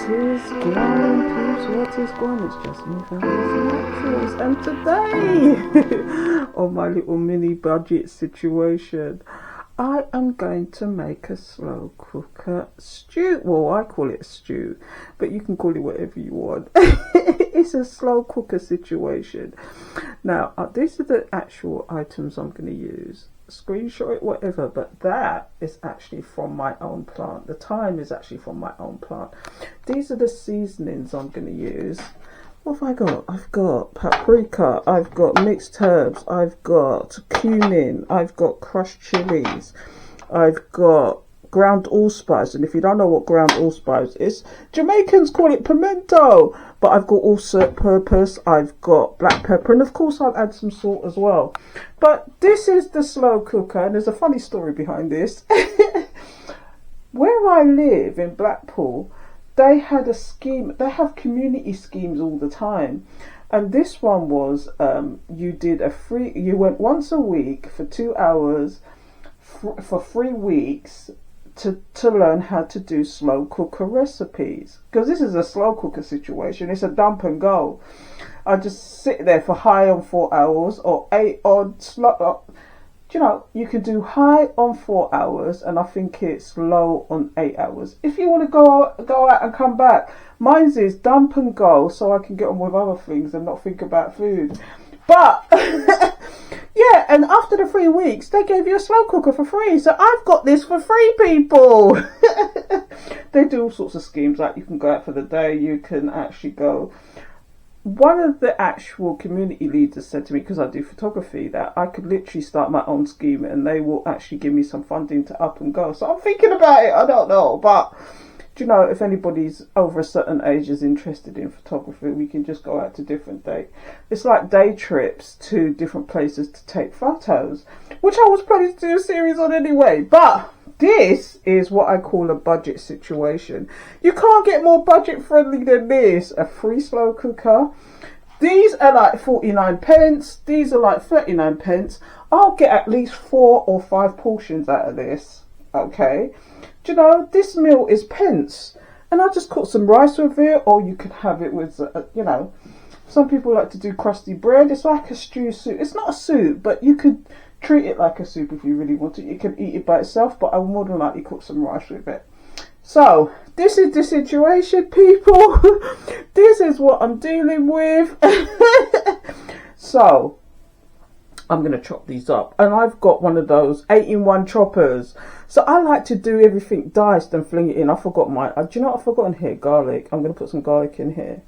is going, peeps? What is going? It's just me, Naturals, and today, on my little mini budget situation, I am going to make a slow cooker stew. Well, I call it a stew, but you can call it whatever you want. It's a slow cooker situation. Now, these are the actual items I'm going to use. Screenshot it, whatever, but that is actually from my own plant. The thyme is actually from my own plant. These are the seasonings I'm going to use. What have I got? I've got paprika, I've got mixed herbs, I've got cumin, I've got crushed chilies, I've got ground allspice, and if you don't know what ground allspice is, Jamaicans call it pimento, but I've got all-purpose, I've got black pepper, and of course I'll add some salt as well. But this is the slow cooker, and there's a funny story behind this. Where I live in Blackpool, they had a scheme. They have community schemes all the time, and this one was you went once a week for 2 hours for 3 weeks to learn how to do slow cooker recipes, because this is a slow cooker situation. It's a dump and go. I just sit there for high on 4 hours or 8 on slow. You know, you can do high on 4 hours, and I think it's low on 8 hours. If you want to go out and come back, mine's is dump and go, so I can get on with other things and not think about food. But yeah, and after the 3 weeks, they gave you a slow cooker for free. So I've got this for free, people. They do all sorts of schemes, like you can go out for the day, you can actually go. One of the actual community leaders said to me, because I do photography, that I could literally start my own scheme and they will actually give me some funding to up and go. So I'm thinking about it. I don't know, but do you know, if anybody's over a certain age is interested in photography, we can just go out to different days. It's like day trips to different places to take photos, which I was planning to do a series on anyway. But this is what I call a budget situation. You can't get more budget friendly than this. A free slow cooker. These are like 49 pence. These are like 39 pence. I'll get at least 4 or 5 portions out of this. Okay. Do you know, this meal is pence. And I'll just cook some rice with it, or you could have it with, you know, some people like to do crusty bread. It's like a stew soup. It's not a soup, but you could treat it like a soup if you really want to. You can eat it by itself, but I would more than likely cook some rice with it. So this is the situation, people. This is what I'm dealing with. So I'm going to chop these up, and I've got one of those 8-in-1 choppers. So I like to do everything diced and fling it in. I forgot my, do you know what I've forgotten here? Garlic. I'm going to put some garlic in here.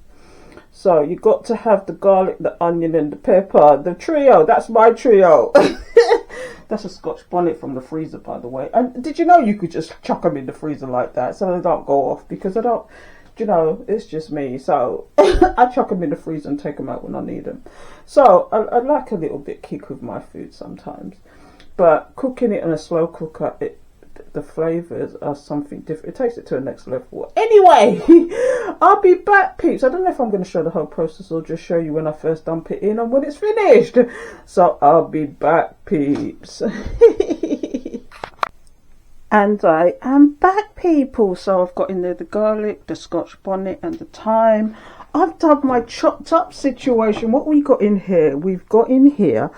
So you got to have the garlic, the onion, and the pepper. The trio. That's my trio. That's a Scotch bonnet from the freezer, by the way. And did you know you could just chuck them in the freezer like that, so they don't go off? Because I don't, you know, it's just me. So I chuck them in the freezer and take them out when I need them. So I like a little bit kick with my food sometimes, but cooking it in a slow cooker, the flavours are something different. It takes it to the next level. Anyway, I'll be back, peeps. I don't know if I'm going to show the whole process or just show you when I first dump it in and when it's finished. So I'll be back, peeps. And I am back, people. So I've got in there the garlic, the Scotch bonnet, and the thyme. I've done my chopped up situation. What we got in here? We've got in here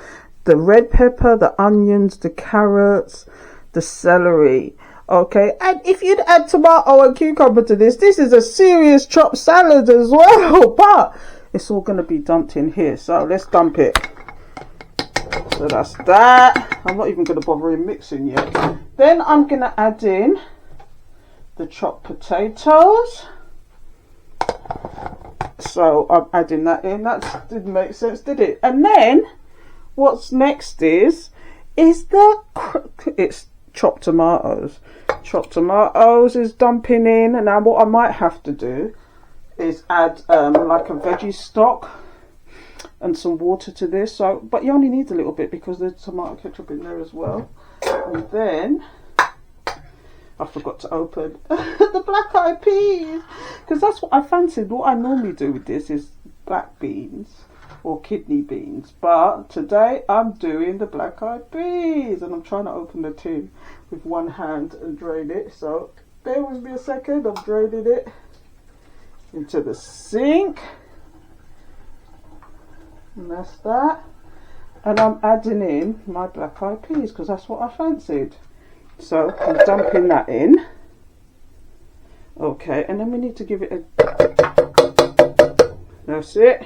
the red pepper, the onions, the carrots, the celery. Okay, and if you'd add tomato and cucumber to this is a serious chopped salad as well. But it's all going to be dumped in here, so let's dump it. So that's that. I'm not even going to bother in mixing yet. Then I'm going to add in the chopped potatoes. So I'm adding that in. That didn't make sense, did it? And then what's next is it's chopped tomatoes. Chopped tomatoes is dumping in. And now what I might have to do is add like a veggie stock and some water to this. So, but you only need a little bit because there's tomato ketchup in there as well. And then I forgot to open the black eyed peas, because that's what I fancied. What I normally do with this is black beans or kidney beans, but today I'm doing the black eyed peas, and I'm trying to open the tin with one hand and drain it. So bear with me a second, I'm draining it. into the sink. And that's that. And I'm adding in my black eyed peas because that's what I fancied. So I'm dumping that in. Okay, and then we need to give it a... That's it.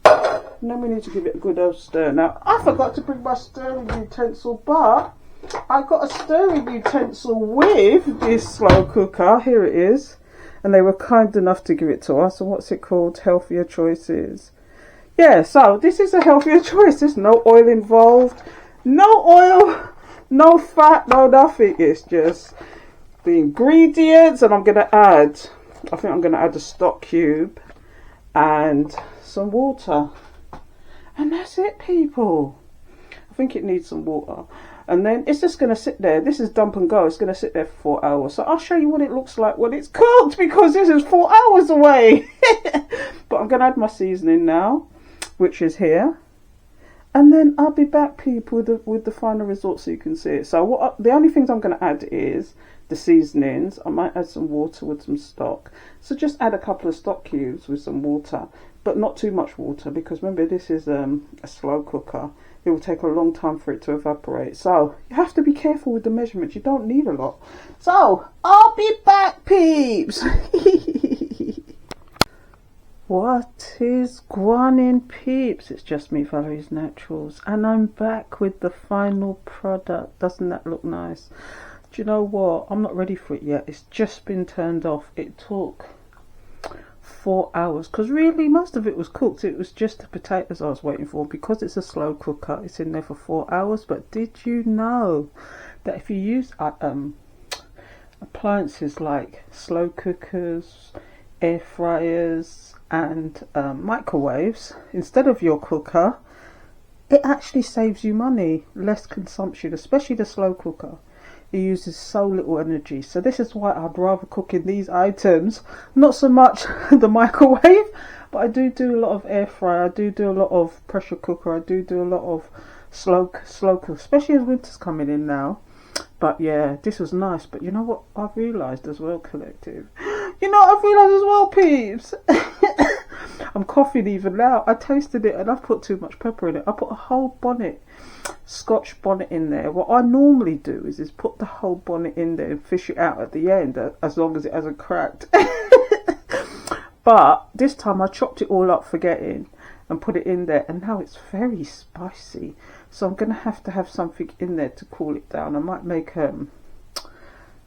And then we need to give it a good old stir. Now, I forgot to bring my stirring utensil, but I got a stirring utensil with this slow cooker. Here it is. And they were kind enough to give it to us. And what's it called? Healthier Choices. Yeah, so this is a healthier choice. There's no oil involved. No oil, no fat, no nothing. It's just the ingredients. And I'm going to add, I think I'm going to add a stock cube and some water. And that's it, people. I think it needs some water. And then it's just going to sit there. This is dump and go. It's going to sit there for 4 hours. So I'll show you what it looks like when it's cooked, because this is 4 hours away. But I'm going to add my seasoning now, which is here. And then I'll be back, people, with the final result so you can see it. So the only things I'm going to add is the seasonings. I might add some water with some stock. So just add a couple of stock cubes with some water, but not too much water, because remember this is a slow cooker. It will take a long time for it to evaporate. So you have to be careful with the measurements. You don't need a lot. So I'll be back, peeps. What is going, peeps? It's just me, Valerie's Naturals, and I'm back with the final product. Doesn't that look nice? Do you know what? I'm not ready for it yet. It's just been turned off. It took 4 hours, because really most of it was cooked. It was just the potatoes I was waiting for. Because it's a slow cooker, it's in there for 4 hours. But did you know that if you use appliances like slow cookers, air fryers and microwaves instead of your cooker, it actually saves you money, less consumption, especially the slow cooker. It uses so little energy. So this is why I'd rather cook in these items, not so much the microwave, but I do a lot of air fryer, I do a lot of pressure cooker, I do a lot of slow cooker, especially as winter's coming in now. But yeah, this was nice. But you know what I've realised as well, collective? You know what I've realised as well, peeps? I'm coughing even now. I tasted it and I've put too much pepper in it. I put a whole bonnet, Scotch bonnet in there. What I normally do is put the whole bonnet in there and fish it out at the end, as long as it hasn't cracked. But this time I chopped it all up, forgetting, and put it in there, and now it's very spicy. So I'm going to have something in there to cool it down. I might make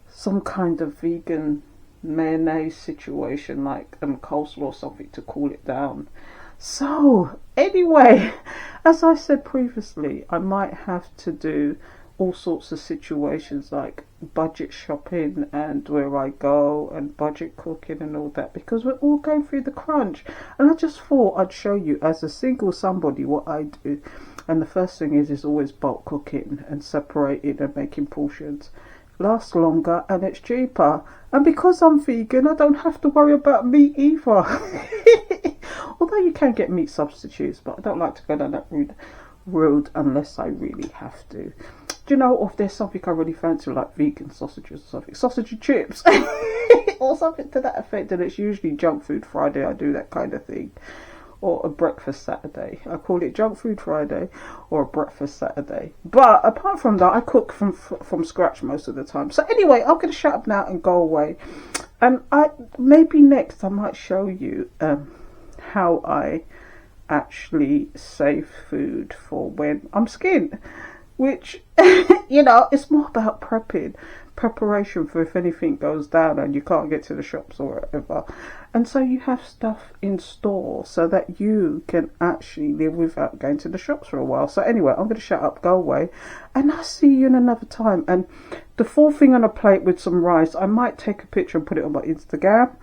some kind of vegan mayonnaise situation, like coleslaw or something to cool it down. So anyway, as I said previously, I might have to do all sorts of situations like budget shopping and where I go and budget cooking and all that, because we're all going through the crunch. And I just thought I'd show you as a single somebody what I do. And the first thing is always bulk cooking and separating and making portions. Lasts longer and it's cheaper. And because I'm vegan, I don't have to worry about meat either. Although you can get meat substitutes, but I don't like to go down that road unless I really have to. Do you know if there's something I really fancy, like vegan sausages or something, sausage and chips or something to that effect, and it's usually Junk Food Friday. I do that kind of thing. Or a breakfast Saturday. I call it Junk Food Friday or a breakfast Saturday. But apart from that, I cook from scratch most of the time. So anyway, I'm going to shut up now and go away. And maybe next I might show you how I actually save food for when I'm skinned. Which, you know, it's more about preparation for if anything goes down and you can't get to the shops or whatever. And so you have stuff in store so that you can actually live without going to the shops for a while. So anyway, I'm going to shut up, go away, and I'll see you in another time. And the fourth thing on a plate with some rice, I might take a picture and put it on my Instagram,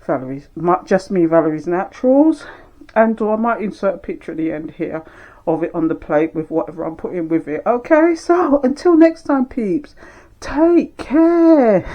Valerie's Naturals, and or I might insert a picture at the end here of it on the plate with whatever I'm putting with it. Okay, so until next time, peeps, take care.